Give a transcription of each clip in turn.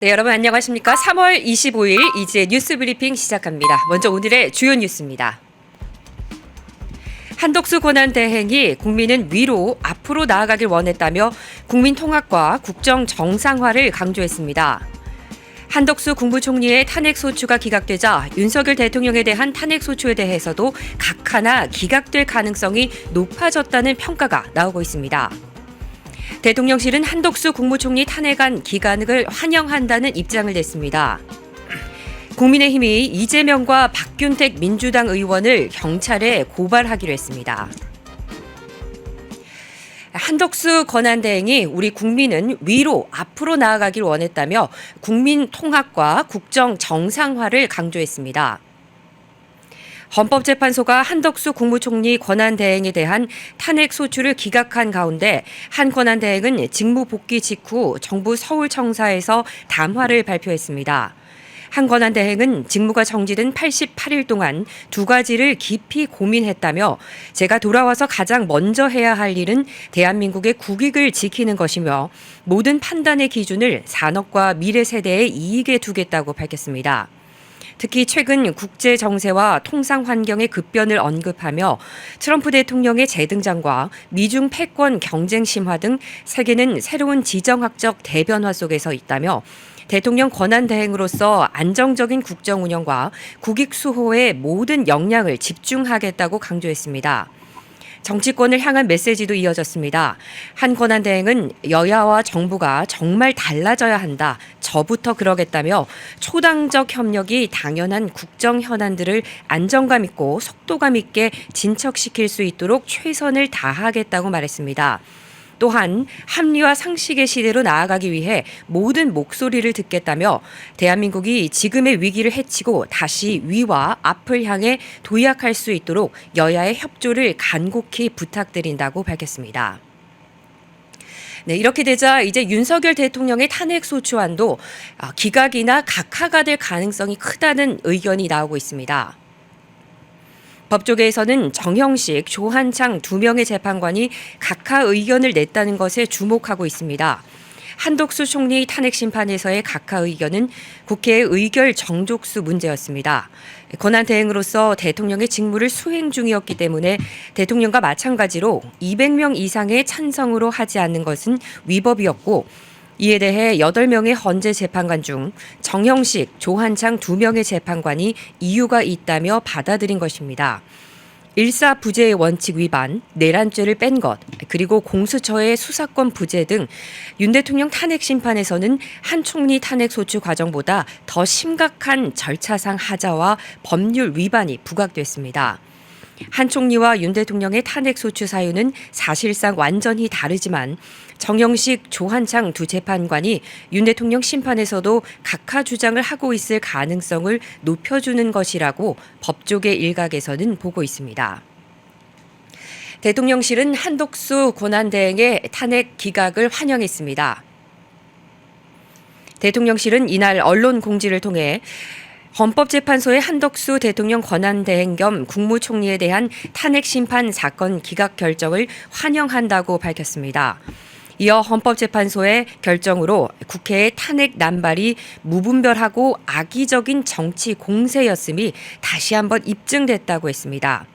네, 여러분 안녕하십니까? 3월 25일 이제 뉴스 브리핑 시작합니다. 먼저 오늘의 주요 뉴스입니다. 한덕수 권한대행이 국민은 위로 앞으로 나아가길 원했다며 국민 통합과 국정 정상화를 강조했습니다. 한덕수 국무총리의 탄핵소추가 기각되자 윤석열 대통령에 대한 탄핵소추에 대해서도 각하나 기각될 가능성이 높아졌다는 평가가 나오고 있습니다. 대통령실은 한덕수 국무총리 탄핵안 기각을 환영한다는 입장을 냈습니다. 국민의힘이 이재명과 박균택 민주당 의원을 경찰에 고발하기로 했습니다. 한덕수 권한대행이 우리 국민은 위로 앞으로 나아가길 원했다며 국민 통합과 국정 정상화를 강조했습니다. 헌법재판소가 한덕수 국무총리 권한대행에 대한 탄핵소추를 기각한 가운데 한 권한대행은 직무 복귀 직후 정부 서울청사에서 담화를 발표했습니다. 한 권한대행은 직무가 정지된 88일 동안 두 가지를 깊이 고민했다며 제가 돌아와서 가장 먼저 해야 할 일은 대한민국의 국익을 지키는 것이며 모든 판단의 기준을 산업과 미래 세대의 이익에 두겠다고 밝혔습니다. 특히 최근 국제 정세와 통상 환경의 급변을 언급하며 트럼프 대통령의 재등장과 미중 패권 경쟁 심화 등 세계는 새로운 지정학적 대변화 속에서 있다며 대통령 권한대행으로서 안정적인 국정 운영과 국익 수호에 모든 역량을 집중하겠다고 강조했습니다. 정치권을 향한 메시지도 이어졌습니다. 한 권한대행은 여야와 정부가 정말 달라져야 한다. 저부터 그러겠다며 초당적 협력이 당연한 국정 현안들을 안정감 있고 속도감 있게 진척시킬 수 있도록 최선을 다하겠다고 말했습니다. 또한 합리와 상식의 시대로 나아가기 위해 모든 목소리를 듣겠다며 대한민국이 지금의 위기를 헤치고 다시 위와 앞을 향해 도약할 수 있도록 여야의 협조를 간곡히 부탁드린다고 밝혔습니다. 네, 이렇게 되자 이제 윤석열 대통령의 탄핵소추안도 기각이나 각하가 될 가능성이 크다는 의견이 나오고 있습니다. 법조계에서는 정형식, 조한창 두 명의 재판관이 각하 의견을 냈다는 것에 주목하고 있습니다. 한덕수 총리 탄핵 심판에서의 각하 의견은 국회의 의결 정족수 문제였습니다. 권한대행으로서 대통령의 직무를 수행 중이었기 때문에 대통령과 마찬가지로 200명 이상의 찬성으로 하지 않는 것은 위법이었고 이에 대해 8명의 헌재 재판관 중 정형식, 조한창 2명의 재판관이 이유가 있다며 받아들인 것입니다. 일사부재의 원칙 위반, 내란죄를 뺀 것, 그리고 공수처의 수사권 부재 등 윤 대통령 탄핵 심판에서는 한 총리 탄핵 소추 과정보다 더 심각한 절차상 하자와 법률 위반이 부각됐습니다. 한 총리와 윤 대통령의 탄핵 소추 사유는 사실상 완전히 다르지만 정형식, 조한창 두 재판관이 윤 대통령 심판에서도 각하 주장을 하고 있을 가능성을 높여주는 것이라고 법조계 일각에서는 보고 있습니다. 대통령실은 한덕수 권한대행의 탄핵 기각을 환영했습니다. 대통령실은 이날 언론 공지를 통해 헌법재판소의 한덕수 대통령 권한대행 겸 국무총리에 대한 탄핵 심판 사건 기각 결정을 환영한다고 밝혔습니다. 이어 헌법재판소의 결정으로 국회의 탄핵 남발이 무분별하고 악의적인 정치 공세였음이 다시 한번 입증됐다고 했습니다.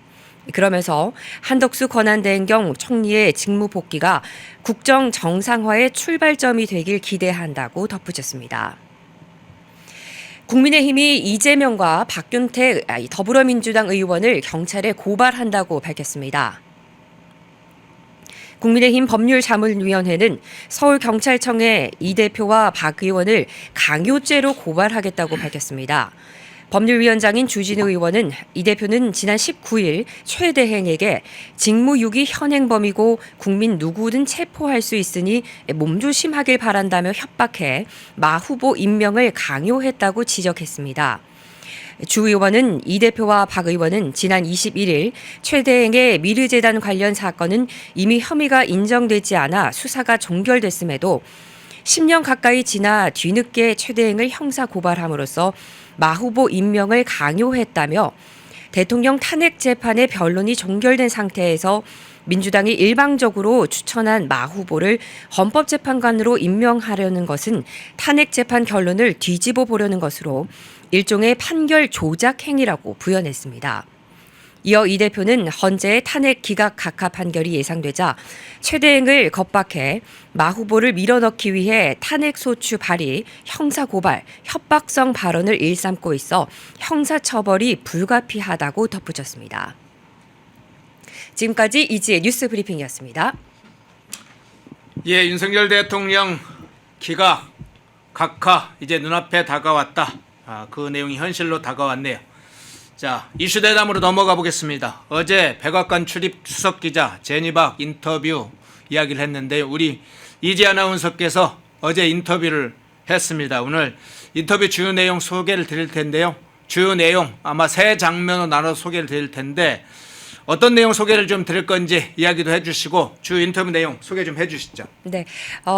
그러면서 한덕수 권한대행 겸 총리의 직무 복귀가 국정 정상화의 출발점이 되길 기대한다고 덧붙였습니다. 국민의힘이 이재명과 박균택 더불어민주당 의원을 경찰에 고발한다고 밝혔습니다. 국민의힘 법률자문위원회는 서울경찰청에 이 대표와 박 의원을 강요죄로 고발하겠다고 밝혔습니다. 법률위원장인 주진우 의원은 이 대표는 지난 19일 최 대행에게 직무유기 현행범이고 국민 누구든 체포할 수 있으니 몸조심하길 바란다며 협박해 마 후보 임명을 강요했다고 지적했습니다. 주 의원은 이 대표와 박 의원은 지난 21일 최 대행의 미르재단 관련 사건은 이미 혐의가 인정되지 않아 수사가 종결됐음에도 10년 가까이 지나 뒤늦게 최 대행을 형사 고발함으로써 마 후보 임명을 강요했다며 대통령 탄핵 재판의 변론이 종결된 상태에서 민주당이 일방적으로 추천한 마 후보를 헌법재판관으로 임명하려는 것은 탄핵 재판 결론을 뒤집어 보려는 것으로 일종의 판결 조작 행위라고 부연했습니다. 이어 이 대표는 헌재의 탄핵 기각 각하 판결이 예상되자 최대행을 겁박해 마 후보를 밀어넣기 위해 탄핵 소추 발의, 형사 고발, 협박성 발언을 일삼고 있어 형사 처벌이 불가피하다고 덧붙였습니다. 지금까지 이지혜 뉴스 브리핑이었습니다. 예, 윤석열 대통령 기각, 각하 이제 눈앞에 다가왔다. 그 내용이 현실로 다가왔네요. 자, 이슈 대담으로 넘어가 보겠습니다. 어제 백악관 출입 수석 기자 제니박 인터뷰 이야기를 했는데 우리 이지혜 아나운서께서 어제 인터뷰를 했습니다. 오늘 인터뷰 주요 내용 소개를 드릴 텐데요. 주요 내용 아마 세 장면으로 나눠 소개를 드릴 텐데 어떤 내용 소개를 좀 드릴 건지 이야기도 해주시고 주 인터뷰 내용 소개 좀 해주시죠. 네,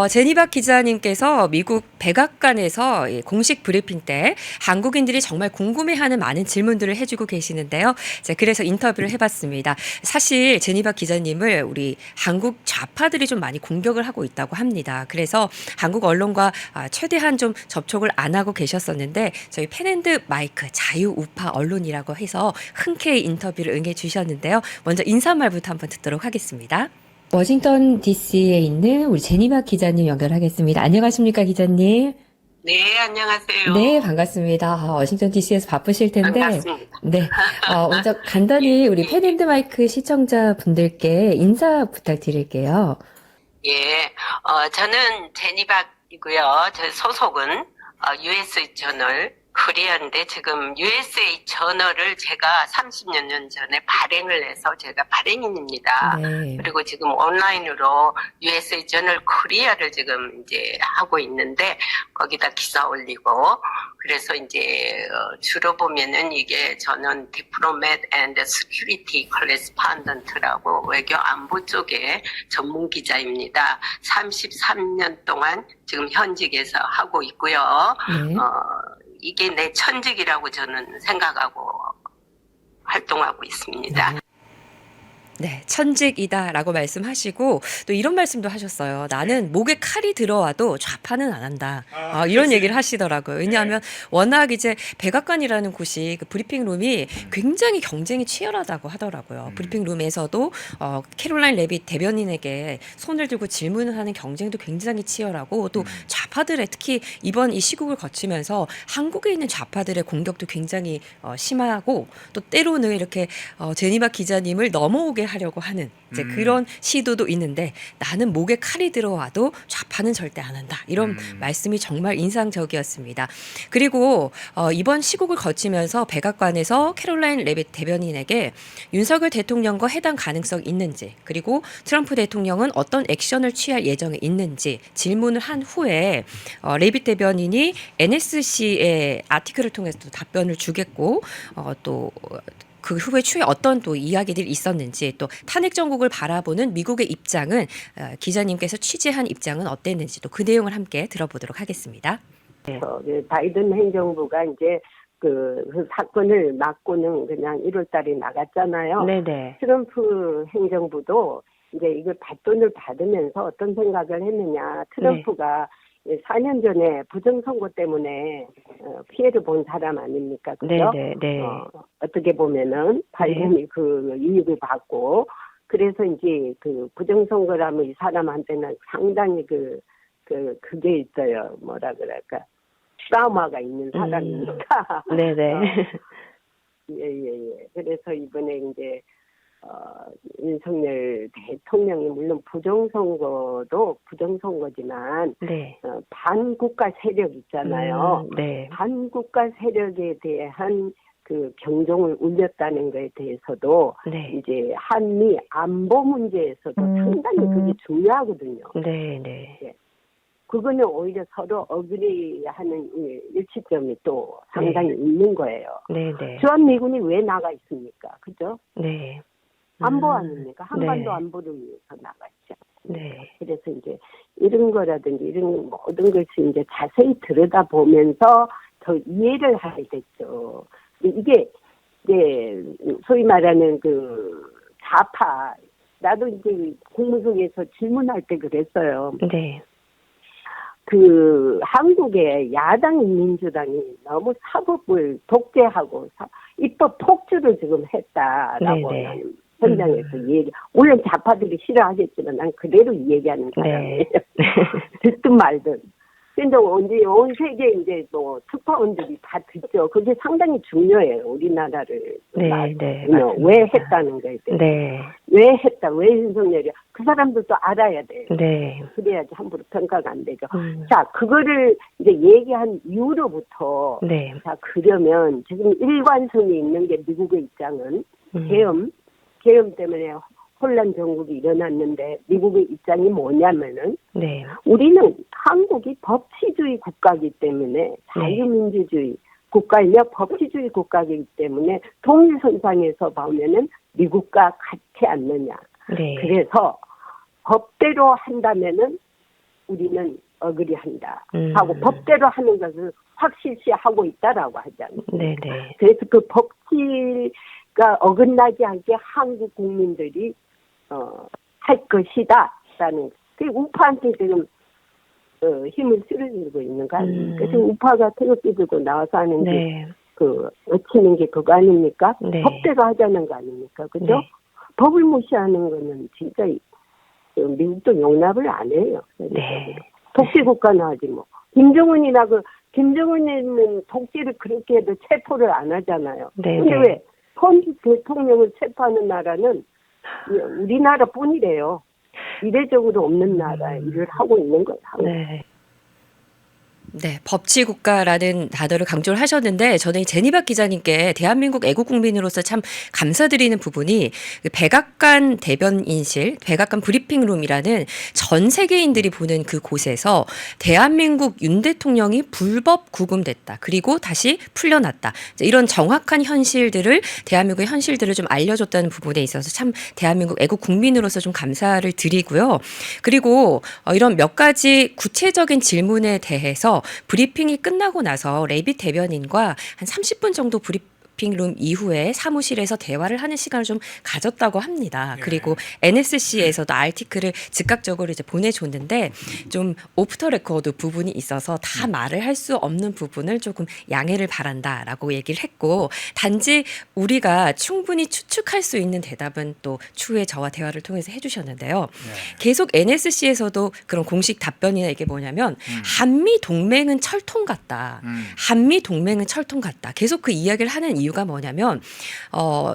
제니박 기자님께서 미국 백악관에서 공식 브리핑 때 한국인들이 정말 궁금해하는 많은 질문들을 해주고 계시는데요. 그래서 인터뷰를 해봤습니다. 사실 제니박 기자님을 우리 한국 좌파들이 좀 많이 공격을 하고 있다고 합니다. 그래서 한국 언론과 최대한 좀 접촉을 안 하고 계셨었는데 저희 펜앤드 마이크 자유우파 언론이라고 해서 흔쾌히 인터뷰를 응해 주셨는데요. 먼저 인사말부터 한번 듣도록 하겠습니다. 워싱턴 DC에 있는 우리 제니박 기자님 연결하겠습니다. 안녕하십니까, 기자님? 네, 안녕하세요. 네, 반갑습니다. 워싱턴 DC에서 바쁘실 텐데. 반갑습니다. 네, 먼저 간단히 우리 펜앤드마이크 시청자분들께 인사 부탁드릴게요. 예, 저는 제니박이고요. 저 소속은 USA 저널 코리아인데 지금 USA 저널을 제가 30여 년 전에 발행을 해서 제가 발행인입니다. 네. 그리고 지금 온라인으로 USA 저널 코리아를 지금 이제 하고 있는데 거기다 기사 올리고 그래서 이제 주로 보면은 이게 저는 Diplomat and Security Correspondent라고 외교 안보 쪽의 전문 기자입니다. 33년 동안 지금 현직에서 하고 있고요. 네. 이게 내 천직이라고 저는 생각하고 활동하고 있습니다. 네, 천직이다라고 말씀하시고 또 이런 말씀도 하셨어요. 나는 목에 칼이 들어와도 좌파는 안 한다. 이런 얘기를 하시더라고요. 왜냐하면 워낙 이제 백악관이라는 곳이 그 브리핑룸이 굉장히 경쟁이 치열하다고 하더라고요. 브리핑룸에서도 캐롤라인 레빗 대변인에게 손을 들고 질문을 하는 경쟁도 굉장히 치열하고 또 좌파들의 특히 이번 이 시국을 거치면서 한국에 있는 좌파들의 공격도 굉장히 심하고 또 때로는 이렇게 제니박 기자님을 넘어오게 하려고 하는 이제 그런 시도도 있는데 나는 목에 칼이 들어와도 좌파는 절대 안 한다. 이런 말씀이 정말 인상적이었습니다. 그리고 이번 시국을 거치면서 백악관에서 캐롤라인 레빗 대변인에게 윤석열 대통령과 회담 가능성 있는지 그리고 트럼프 대통령은 어떤 액션을 취할 예정에 있는지 질문을 한 후에 레빗 대변인이 NSC의 아티클을 통해서 또 답변을 주겠고 또 그 후에 추후에 어떤 또 이야기들이 있었는지 또 탄핵 정국을 바라보는 미국의 입장은 기자님께서 취재한 입장은 어땠는지 또 그 내용을 함께 들어보도록 하겠습니다. 바이든 행정부가 이제 그 사건을 막고는 그냥 1월 달에 나갔잖아요. 네네. 트럼프 행정부도 이제 이걸 받돈을 받으면서 어떤 생각을 했느냐. 트럼프가 4년 전에 부정선거 때문에 피해를 본 사람 아닙니까? 그죠? 네. 어떻게 보면은 바이든이 그 이익을 받고 그래서 이제 그 부정선거라면 이 사람한테는 상당히 그게 있어요. 뭐라 그럴까? 트라우마가 있는 사람이니까. 네네. 예. 그래서 이번에 이제 윤석열 대통령이 물론 부정선거도 부정선거지만 네. 반국가 세력 있잖아요. 네. 반국가 세력에 대한 그 경종을 울렸다는 것에 대해서도 네. 이제 한미 안보 문제에서도 상당히 그게 중요하거든요. 네. 예. 그거는 오히려 서로 어그리하는 일치점이 또 상당히 있는 거예요. 네네. 주한미군이 왜 나가 있습니까? 그죠? 네. 안보 아닙니까? 한반도 네. 안보를 위해서 나갔죠. 네. 그래서 이제 이런 거라든지 이런 모든 것을 이제 자세히 들여다보면서 더 이해를 하게 됐죠. 이게 이제 소위 말하는 그 좌파 나도 이제 국무성에서 질문할 때 그랬어요. 네. 그 한국의 야당 민주당이 너무 사법을 독재하고 입법 폭주를 지금 했다라고 네네. 나는 현장에서 얘기. 물론 좌파들이 싫어하겠지만 난 그대로 얘기하는 사람이에요. 네. 듣든 말든. 근데 언제 온 세계 이제 뭐 특파원들이 다 듣죠. 그게 상당히 중요해요. 우리나라를 네, 네, 왜 맞습니다. 했다는 거에 대해서. 네. 왜 했다. 왜 윤석열이 그 사람들도 알아야 돼요. 네. 그래야지 함부로 평가가 안 되죠. 음. 자, 그거를 이제 얘기한 이후로부터 네. 자, 그러면 지금 일관성이 있는 게 미국의 입장은 음. 계엄 때문에 혼란 정국이 일어났는데 미국의 입장이 뭐냐면은 네. 우리는 한국이 법치주의 국가이기 때문에 자유민주주의 국가이며 법치주의 국가이기 때문에 동일선상에서 보면은 미국과 같지 않느냐. 네. 그래서 법대로 한다면은 우리는 어그리한다 하고 법대로 하는 것을 확실시하고 있다라고 하잖아요. 네, 네. 그래서 그 법치가 어긋나지 않게 한국 국민들이 할 것이다라는 그 우파한테 지금 힘을 실어주고 있는 거 아닙니까? 지금 우파가 태극기 들고 나와서 하는 게 네. 그 외치는 게 그거 아닙니까? 네. 법대로 하자는 거 아닙니까? 그죠? 네. 법을 무시하는 거는 진짜 미국도 용납을 안 해요. 네. 독재국가나 하지 뭐. 김정은이는 독재를 그렇게 해도 체포를 안 하잖아요. 네, 근데 네. 왜? 펀치 대통령을 체포하는 나라는 우리나라뿐이래요. 이례적으로 없는 나라에 일을 하고 있는 거예요. 네. 네, 법치국가라는 단어를 강조를 하셨는데 저는 이 제니박 기자님께 대한민국 애국국민으로서 참 감사드리는 부분이 그 백악관 대변인실, 백악관 브리핑룸이라는 전 세계인들이 보는 그 곳에서 대한민국 윤 대통령이 불법 구금됐다. 그리고 다시 풀려났다. 이런 정확한 현실들을 대한민국의 현실들을 좀 알려줬다는 부분에 있어서 참 대한민국 애국국민으로서 좀 감사를 드리고요. 그리고 이런 몇 가지 구체적인 질문에 대해서 브리핑이 끝나고 나서 레빗 대변인과 한 30분 정도 브리핑룸 이후에 사무실에서 대화를 하는 시간을 좀 가졌다고 합니다. 예. 그리고 NSC에서도 아티클을 즉각적으로 이제 보내줬는데 좀 오프 더 레코드 부분이 있어서 다 말을 할 수 없는 부분을 조금 양해를 바란다라고 얘기를 했고 단지 우리가 충분히 추측할 수 있는 대답은 또 추후에 저와 대화를 통해서 해주셨는데요. 계속 NSC에서도 그런 공식 답변이나 이게 뭐냐면 한미 동맹은 철통 같다. 한미 동맹은 철통 같다. 계속 그 이야기를 하는 이유가 뭐냐면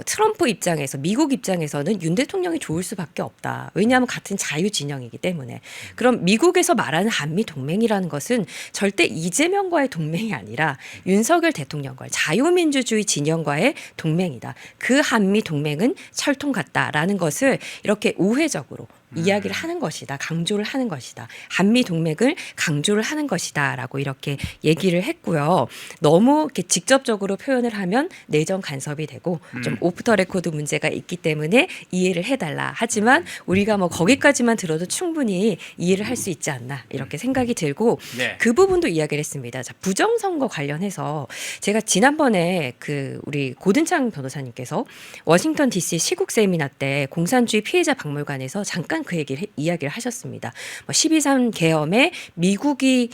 트럼프 입장에서 미국 입장에서는 윤 대통령이 좋을 수밖에 없다. 왜냐하면 같은 자유 진영이기 때문에. 그럼 미국에서 말하는 한미 동맹이라는 것은 절대 이재명과의 동맹이 아니라 윤석열 대통령과 자유민주주의 진영과의 동맹이다. 그 한미 동맹은 철통 같다라는 것을 이렇게 우회적으로 이야기를 하는 것이다. 강조를 하는 것이다. 한미 동맹을 강조를 하는 것이다라고 이렇게 얘기를 했고요. 너무 이렇게 직접적으로 표현을 하면 내정 간섭이 되고 좀 오프 더 레코드 문제가 있기 때문에 이해를 해달라. 하지만 우리가 뭐 거기까지만 들어도 충분히 이해를 할 수 있지 않나 이렇게 생각이 들고 네. 그 부분도 이야기를 했습니다. 자, 부정선거 관련해서 제가 지난번에 그 우리 고든창 변호사님께서 워싱턴 DC 시국 세미나 때 공산주의 피해자 박물관에서 잠깐 그 이야기를 하셨습니다. 12.3 계엄에 미국이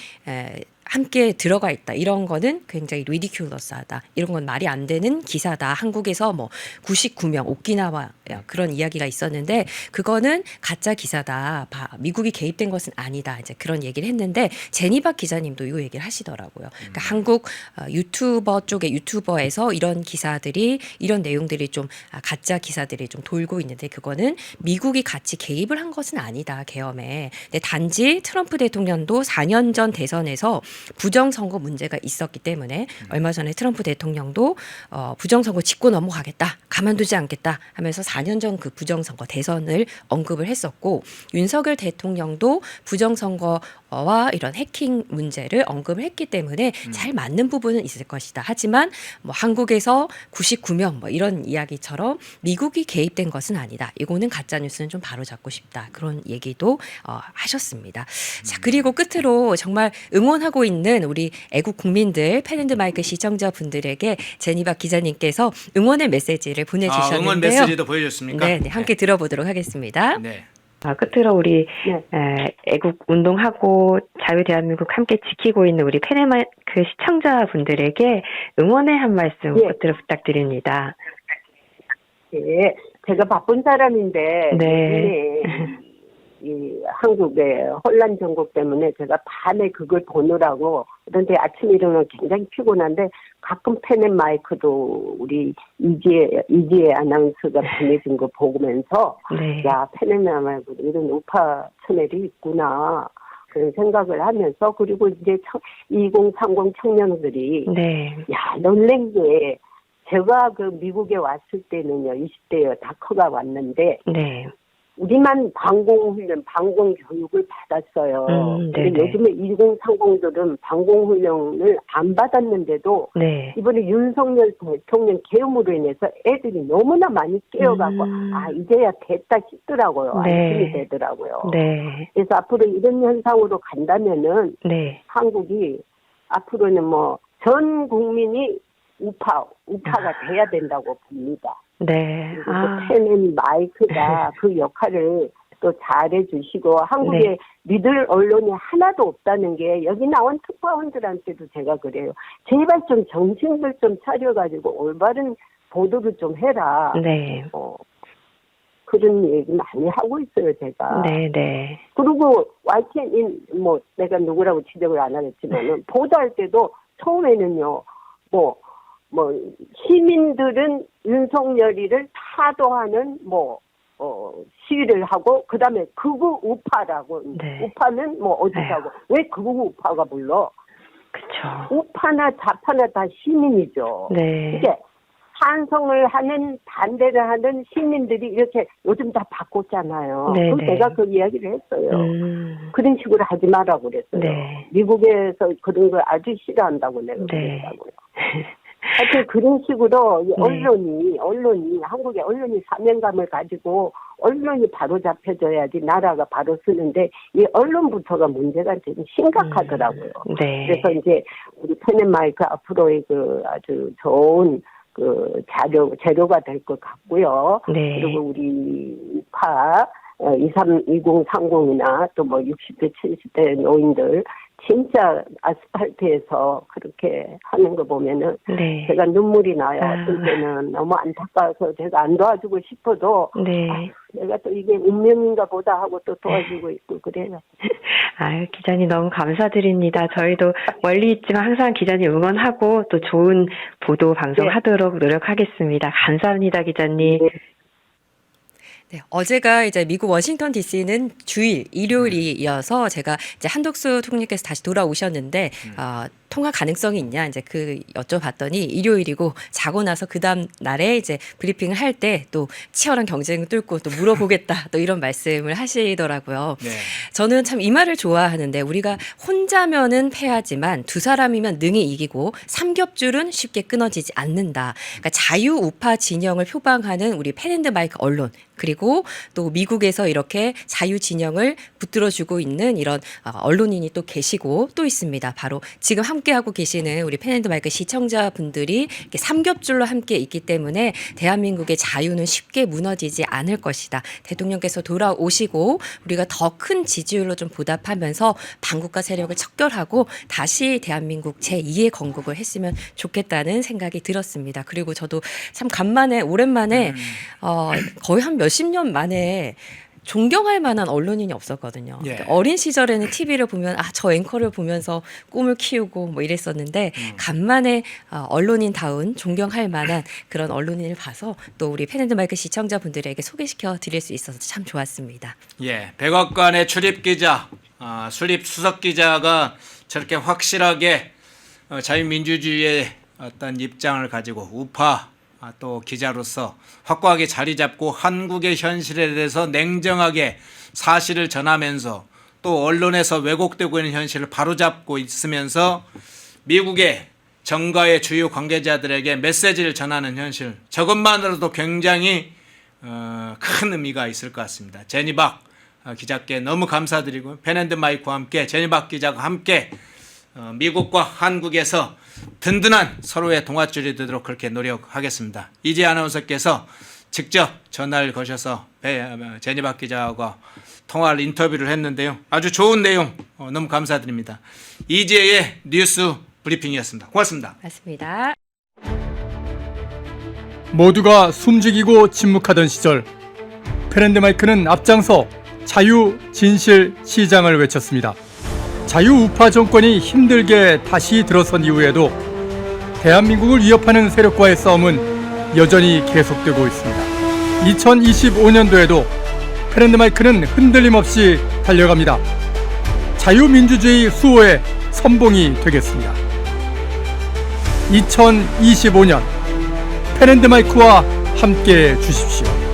함께 들어가 있다. 이런 거는 굉장히 리디큘러스하다. 이런 건 말이 안 되는 기사다. 한국에서 뭐 99명 오키나와 그런 이야기가 있었는데 그거는 가짜 기사다. 미국이 개입된 것은 아니다. 이제 그런 얘기를 했는데 제니박 기자님도 이 얘기를 하시더라고요. 그러니까 한국 유튜버 쪽의 유튜버에서 이런 기사들이 이런 내용들이 좀 가짜 기사들이 좀 돌고 있는데 그거는 미국이 같이 개입을 한 것은 아니다. 계엄에. 근데 단지 트럼프 대통령도 4년 전 대선에서 부정선거 문제가 있었기 때문에 얼마 전에 트럼프 대통령도 부정선거 짚고 넘어가겠다. 가만두지 않겠다 하면서 4년 전 그 부정선거 대선을 언급을 했었고 윤석열 대통령도 부정선거 와 이런 해킹 문제를 언급을 했기 때문에 잘 맞는 부분은 있을 것이다. 하지만 뭐 한국에서 99명 뭐 이런 이야기처럼 미국이 개입된 것은 아니다. 이거는 가짜 뉴스는 좀 바로잡고 싶다. 그런 얘기도 하셨습니다. 자, 그리고 끝으로 정말 응원하고 있는 우리 애국 국민들 팬앤드마이크 시청자분들에게 제니바 기자님께서 응원의 메시지를 보내주셨는데요. 응원 메시지도 보여줬습니까? 네, 함께 들어보도록 하겠습니다. 네. 끝으로 우리 네. 애국 운동하고 자유 대한민국 함께 지키고 있는 우리 팬의마이크 시청자분들에게 응원의 한 말씀 예. 끝으로 부탁드립니다. 예, 제가 바쁜 사람인데 네. 요즘에 이 한국의 혼란 정국 때문에 제가 밤에 그걸 보느라고 그런데 아침에 일어나면 굉장히 피곤한데 가끔 펜앤마이크도 우리 이지혜 아나운서가 보내준 거 보면서 네. 야 펜앤마이크 이런 우파 채널이 있구나 그런 생각을 하면서 그리고 이제 2030 청년들이 네. 야 놀란 게 제가 그 미국에 왔을 때는요 20대에 다 커가 왔는데 네. 우리만 방공훈련, 방공교육을 받았어요. 근데 네네. 요즘에 2030들은 방공훈련을 안 받았는데도 네. 이번에 윤석열 대통령 계엄으로 인해서 애들이 너무나 많이 깨어가고 이제야 됐다 싶더라고요. 네. 안심이 되더라고요. 네. 그래서 앞으로 이런 현상으로 간다면은 네. 한국이 앞으로는 뭐 전 국민이 우파가 돼야 된다고 봅니다. 네. 그리고 펜앤 마이크가 그 역할을 또 잘해주시고 한국에 네. 믿을 언론이 하나도 없다는 게 여기 나온 특파원들한테도 제가 그래요. 제발 좀 정신들 좀 차려가지고 올바른 보도를 좀 해라. 네. 그런 얘기 많이 하고 있어요, 제가. 네. 네. 그리고 YTN 뭐 내가 누구라고 지적을 안 하겠지만은 보도할 때도 처음에는요, 시민들은 윤석열이를 타도하는 시위를 하고 그다음에 극우 우파라고 네. 우파는 어디라고 왜 극우 우파가 불러? 그쵸. 우파나 좌파나 다 시민이죠. 네. 이게 찬성을 하는 반대를 하는 시민들이 이렇게 요즘 다 바꿨잖아요. 네, 그럼 네. 내가 그 이야기를 했어요. 그런 식으로 하지 말라고 그랬어요. 네. 미국에서 그런 걸 아주 싫어한다고 내가 네. 그랬다고요. 하여튼 그런 식으로 이 네. 언론이 한국의 언론이 사명감을 가지고 언론이 바로 잡혀져야지 나라가 바로 쓰는데 이 언론부터가 문제가 좀 심각하더라고요. 네. 그래서 이제 우리 펜앤마이크 앞으로의 그 아주 좋은 그 재료가 될 것 같고요. 네. 그리고 우리 우파 2030이나 또 60대 70대 노인들 진짜 아스팔트에서 그렇게 하는 거 보면은 네. 제가 눈물이 나요. 어떤 때는 너무 안타까워서 제가 안 도와주고 싶어도 네. 내가 또 이게 운명인가 보다 하고 또 도와주고 있고 그래요. 기자님 너무 감사드립니다. 저희도 멀리 있지만 항상 기자님 응원하고 또 좋은 보도 방송하도록 노력하겠습니다. 감사합니다, 기자님. 네. 네, 어제가 이제 미국 워싱턴 DC는 주일 일요일이어서 제가 이제 한덕수 총리께서 다시 돌아오셨는데 통화 가능성이 있냐 이제 그 여쭤봤더니 일요일이고 자고 나서 그 다음 날에 이제 브리핑을 할 때 또 치열한 경쟁을 뚫고 또 물어보겠다 또 이런 말씀을 하시더라고요. 네. 저는 참 이 말을 좋아하는데 우리가 혼자면은 패하지만 두 사람이면 능히 이기고 삼겹줄은 쉽게 끊어지지 않는다. 그러니까 자유 우파 진영을 표방하는 우리 펜앤드마이크 언론 그리고 또 미국에서 이렇게 자유 진영을 붙들어주고 있는 이런 언론인이 또 계시고 또 있습니다. 바로 지금 함께하고 계시는 우리 펜앤드마이크 시청자분들이 이렇게 삼겹줄로 함께 있기 때문에 대한민국의 자유는 쉽게 무너지지 않을 것이다. 대통령께서 돌아오시고 우리가 더 큰 지지율로 좀 보답하면서 반국가 세력을 척결하고 다시 대한민국 제2의 건국을 했으면 좋겠다는 생각이 들었습니다. 그리고 저도 참 오랜만에 거의 한 몇십 년 만에 존경할 만한 언론인이 없었거든요. 예. 그러니까 어린 시절에는 TV를 보면 저 앵커를 보면서 꿈을 키우고 뭐 이랬었는데 간만에 언론인다운 존경할 만한 그런 언론인을 봐서 또 우리 펜앤드마이크 시청자분들에게 소개시켜 드릴 수 있어서 참 좋았습니다. 예, 백악관의 출입 기자, 수립 수석 기자가 저렇게 확실하게 자유민주주의의 어떤 입장을 가지고 우파 또 기자로서 확고하게 자리 잡고 한국의 현실에 대해서 냉정하게 사실을 전하면서 또 언론에서 왜곡되고 있는 현실을 바로잡고 있으면서 미국의 정가의 주요 관계자들에게 메시지를 전하는 현실, 저것만으로도 굉장히 큰 의미가 있을 것 같습니다. 제니박 기자께 너무 감사드리고 펜앤드마이크와 함께 제니박 기자가 함께 미국과 한국에서 든든한 서로의 동아줄이 되도록 그렇게 노력하겠습니다. 이재 아나운서께서 직접 전화를 거셔서 제니박 기자와 통화를 인터뷰를 했는데요. 아주 좋은 내용 너무 감사드립니다. 이재의 뉴스 브리핑이었습니다. 고맙습니다. 맞습니다. 모두가 숨죽이고 침묵하던 시절 펜앤드마이크는 앞장서 자유, 진실, 시장을 외쳤습니다. 자유우파 정권이 힘들게 다시 들어선 이후에도 대한민국을 위협하는 세력과의 싸움은 여전히 계속되고 있습니다. 2025년도에도 펜앤드마이크는 흔들림 없이 달려갑니다. 자유민주주의 수호의 선봉이 되겠습니다. 2025년 펜앤드마이크와 함께해 주십시오.